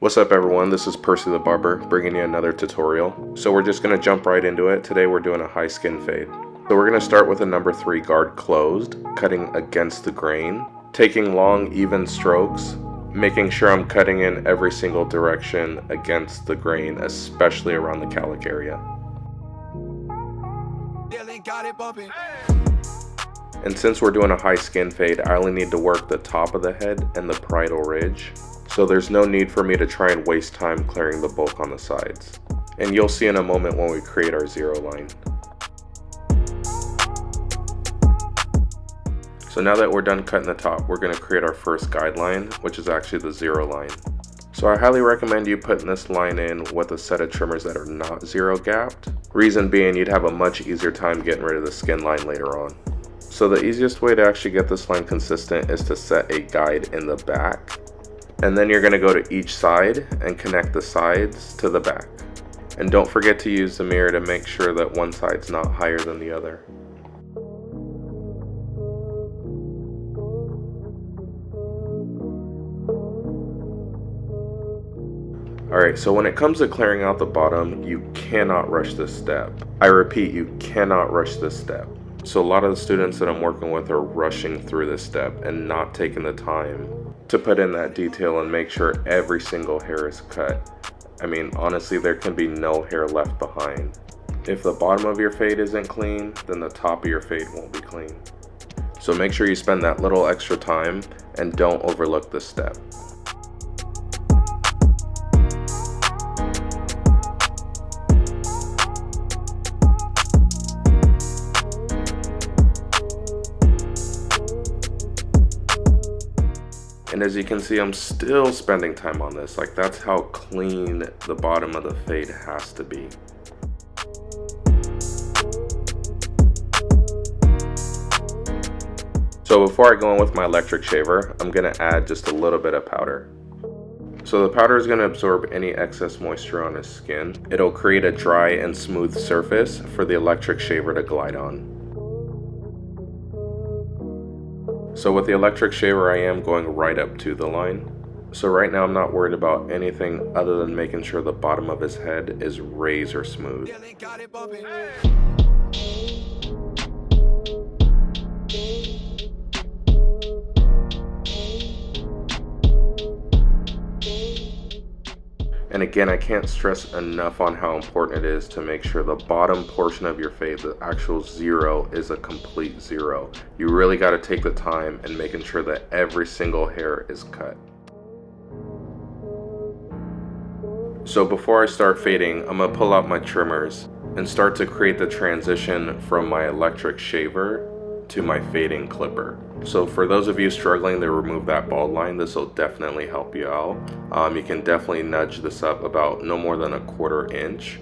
What's up everyone, this is Percy the Barber bringing you another tutorial. So we're just going to jump right into it. Today we're doing a high skin fade. So we're going to start with a number 3 guard closed, cutting against the grain, taking long even strokes, making sure I'm cutting in every single direction against the grain, especially around the cowlick area. And since we're doing a high skin fade, I only need to work the top of the head and the parietal ridge. So there's no need for me to try and waste time clearing the bulk on the sides. And you'll see in a moment when we create our zero line. So now that we're done cutting the top, we're going to create our first guideline, which is actually the zero line. So I highly recommend you putting this line in with a set of trimmers that are not zero gapped. Reason being, you'd have a much easier time getting rid of the skin line later on. So the easiest way to actually get this line consistent is to set a guide in the back. And then you're going to go to each side and connect the sides to the back. And don't forget to use the mirror to make sure that one side's not higher than the other. Alright, so when it comes to clearing out the bottom, you cannot rush this step. I repeat, you cannot rush this step. So a lot of the students that I'm working with are rushing through this step and not taking the time to put in that detail and make sure every single hair is cut. I mean, honestly, there can be no hair left behind. If the bottom of your fade isn't clean, then the top of your fade won't be clean. So make sure you spend that little extra time and don't overlook this step. And as you can see, I'm still spending time on this. Like, that's how clean the bottom of the fade has to be. So before I go in with my electric shaver, I'm gonna add just a little bit of powder. So the powder is gonna absorb any excess moisture on his skin. It'll create a dry and smooth surface for the electric shaver to glide on. So with the electric shaver, I am going right up to the line. So right now I'm not worried about anything other than making sure the bottom of his head is razor smooth. And again, I can't stress enough on how important it is to make sure the bottom portion of your fade, the actual zero, is a complete zero. You really got to take the time and making sure that every single hair is cut. So before I start fading, I'm going to pull out my trimmers and start to create the transition from my electric shaver to my fading clipper. So for those of you struggling to remove that bald line, this will definitely help you out. You can definitely nudge this up about no more than 1/4 inch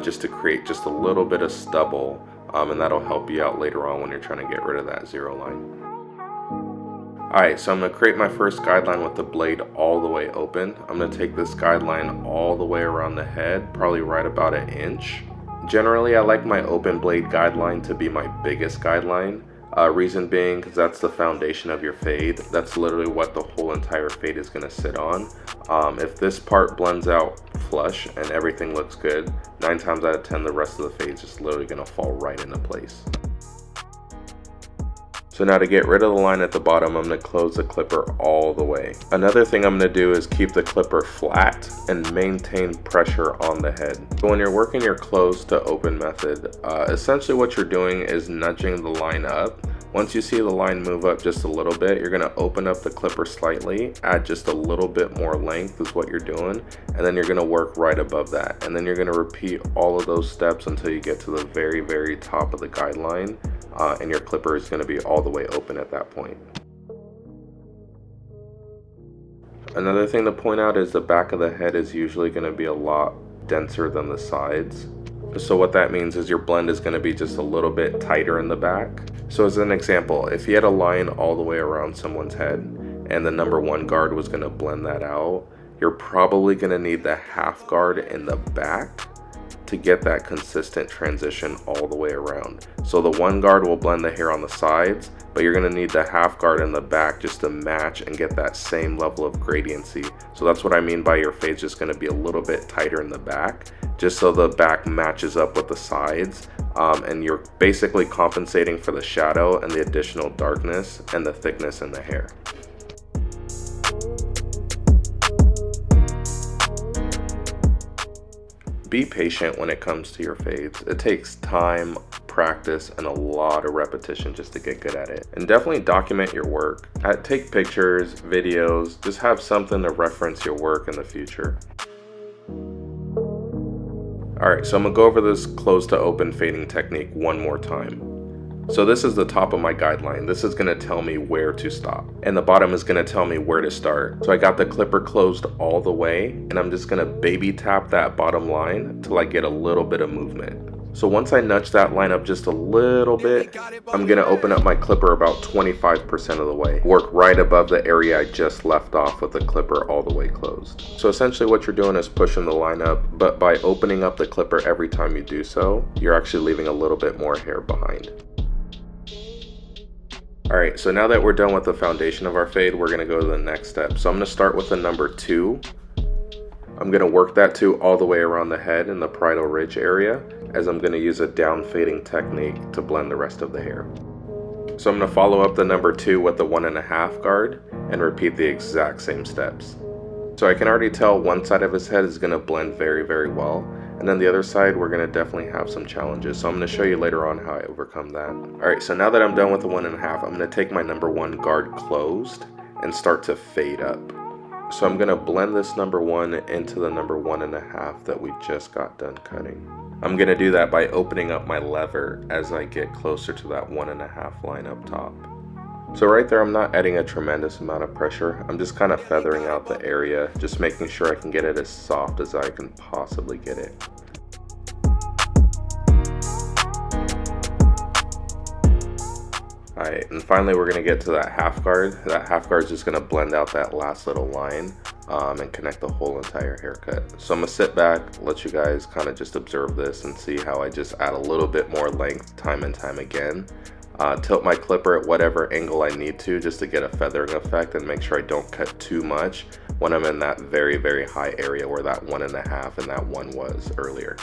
just to create just a little bit of stubble, and that'll help you out later on when you're trying to get rid of that zero line. Alright, so I'm going to create my first guideline with the blade all the way open. I'm going to take this guideline all the way around the head, probably right about 1 inch. Generally, I like my open blade guideline to be my biggest guideline. Reason being, because that's the foundation of your fade. That's literally what the whole entire fade is going to sit on. If this part blends out flush and everything looks good, 9 times out of 10 the rest of the fade is just literally going to fall right into place. So now to get rid of the line at the bottom, I'm going to close the clipper all the way. Another thing I'm going to do is keep the clipper flat and maintain pressure on the head. So when you're working your close to open method, essentially what you're doing is nudging the line up. Once you see the line move up just a little bit, you're going to open up the clipper slightly, add just a little bit more length is what you're doing, and then you're going to work right above that. And then you're going to repeat all of those steps until you get to the very, very top of the guideline. And your clipper is going to be all the way open at that point. Another thing to point out is the back of the head is usually going to be a lot denser than the sides. So what that means is your blend is going to be just a little bit tighter in the back. So as an example, if you had a line all the way around someone's head and the number 1 guard was going to blend that out, you're probably going to need the half guard in the back to get that consistent transition all the way around. So the 1 guard will blend the hair on the sides, but you're going to need the half guard in the back just to match and get that same level of gradiency. So that's what I mean by your fade's just going to be a little bit tighter in the back, just so the back matches up with the sides, and you're basically compensating for the shadow and the additional darkness and the thickness in the hair. Be patient when it comes to your fades. It takes time, practice, and a lot of repetition just to get good at it. And definitely document your work. Take pictures, videos, just have something to reference your work in the future. Alright, so I'm going to go over this close to open fading technique one more time. So this is the top of my guideline. This is going to tell me where to stop. And the bottom is going to tell me where to start. So I got the clipper closed all the way, and I'm just going to baby tap that bottom line till I get a little bit of movement. So once I nudge that line up just a little bit, I'm going to open up my clipper about 25% of the way. Work right above the area I just left off with the clipper all the way closed. So essentially what you're doing is pushing the line up, but by opening up the clipper every time you do so, you're actually leaving a little bit more hair behind. Alright, so now that we're done with the foundation of our fade, we're going to go to the next step. So I'm going to start with the number 2. I'm going to work that 2 all the way around the head in the parietal ridge area, as I'm going to use a down fading technique to blend the rest of the hair. So I'm going to follow up the number 2 with the 1.5 guard and repeat the exact same steps. So I can already tell one side of his head is going to blend very, very well. And then the other side, we're going to definitely have some challenges. So I'm going to show you later on how I overcome that. Alright, so now that I'm done with the 1.5, I'm going to take my number 1 guard closed and start to fade up. So I'm going to blend this number 1 into the number 1.5 that we just got done cutting. I'm going to do that by opening up my lever as I get closer to that 1.5 line up top. So right there, I'm not adding a tremendous amount of pressure. I'm just kind of feathering out the area, just making sure I can get it as soft as I can possibly get it. Alright, and finally we're going to get to that half guard. That half guard is just going to blend out that last little line and connect the whole entire haircut. So I'm going to sit back, let you guys kind of just observe this and see how I just add a little bit more length time and time again. Tilt my clipper at whatever angle I need to just to get a feathering effect and make sure I don't cut too much when I'm in that very, very high area where that 1.5 and that 1 was earlier.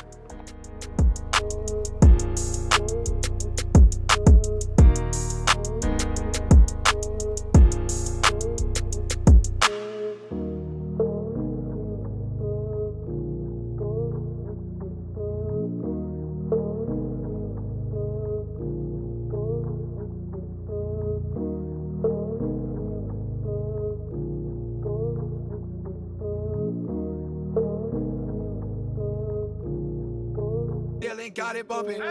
Got it bumping.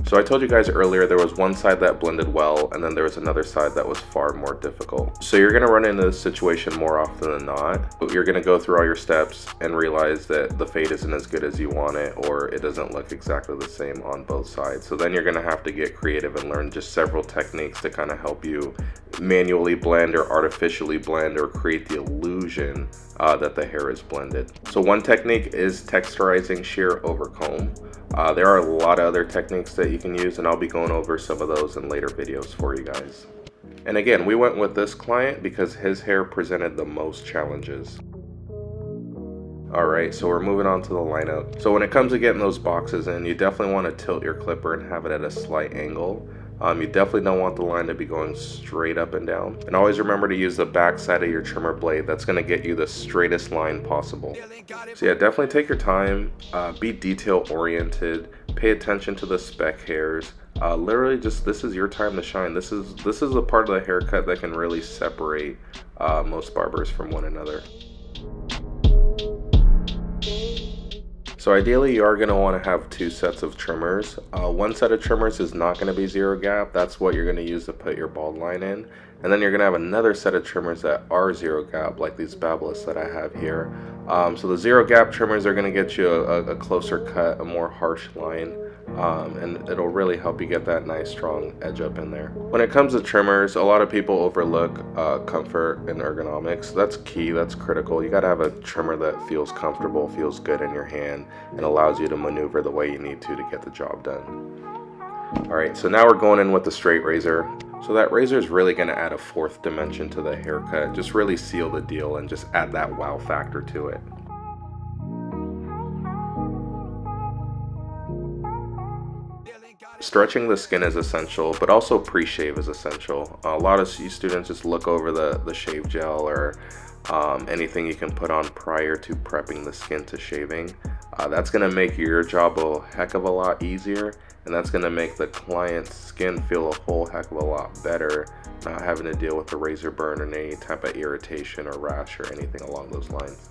So I told you guys earlier there was one side that blended well, and then there was another side that was far more difficult. So you're going to run into this situation more often than not. You're going to go through all your steps and realize that the fade isn't as good as you want it, or it doesn't look exactly the same on both sides. So then you're going to have to get creative and learn just several techniques to kind of help you manually blend or artificially blend or create the illusion that the hair is blended. So one technique is texturizing shear over comb. There are a lot of other techniques that you can use, and I'll be going over some of those in later videos for you guys. And again, we went with this client because his hair presented the most challenges. Alright, so we're moving on to the lineup. So when it comes to getting those boxes in, you definitely want to tilt your clipper and have it at a slight angle. You definitely don't want the line to be going straight up and down. And always remember to use the back side of your trimmer blade. That's going to get you the straightest line possible. So yeah, definitely take your time, be detail oriented, pay attention to the speck hairs. Literally just, this is your time to shine. This is the part of the haircut that can really separate most barbers from one another. So ideally you are going to want to have 2 sets of trimmers. One set of trimmers is not going to be zero gap. That's what you're going to use to put your bald line in. And then you're going to have another set of trimmers that are zero gap, like these Babelous that I have here. So the zero gap trimmers are going to get you a closer cut, a more harsh line. and it'll really help you get that nice strong edge up in there. When it comes to trimmers, a lot of people overlook comfort and ergonomics. That's key, that's critical. You gotta have a trimmer that feels comfortable, feels good in your hand, and allows you to maneuver the way you need to get the job done. Alright, so now we're going in with the straight razor. So that razor is really going to add a fourth dimension to the haircut, just really seal the deal and just add that wow factor to it. Stretching the skin is essential, but also pre-shave is essential. A lot of you students just look over the shave gel or anything you can put on prior to prepping the skin to shaving. That's going to make your job a heck of a lot easier, and that's going to make the client's skin feel a whole heck of a lot better, not having to deal with a razor burn or any type of irritation or rash or anything along those lines.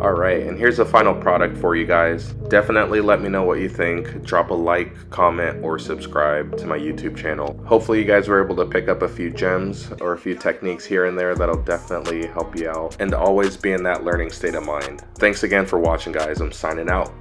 Alright, and here's the final product for you guys. Definitely let me know what you think. Drop a like, comment, or subscribe to my YouTube channel. Hopefully you guys were able to pick up a few gems or a few techniques here and there that'll definitely help you out. And always be in that learning state of mind. Thanks again for watching, guys. I'm signing out.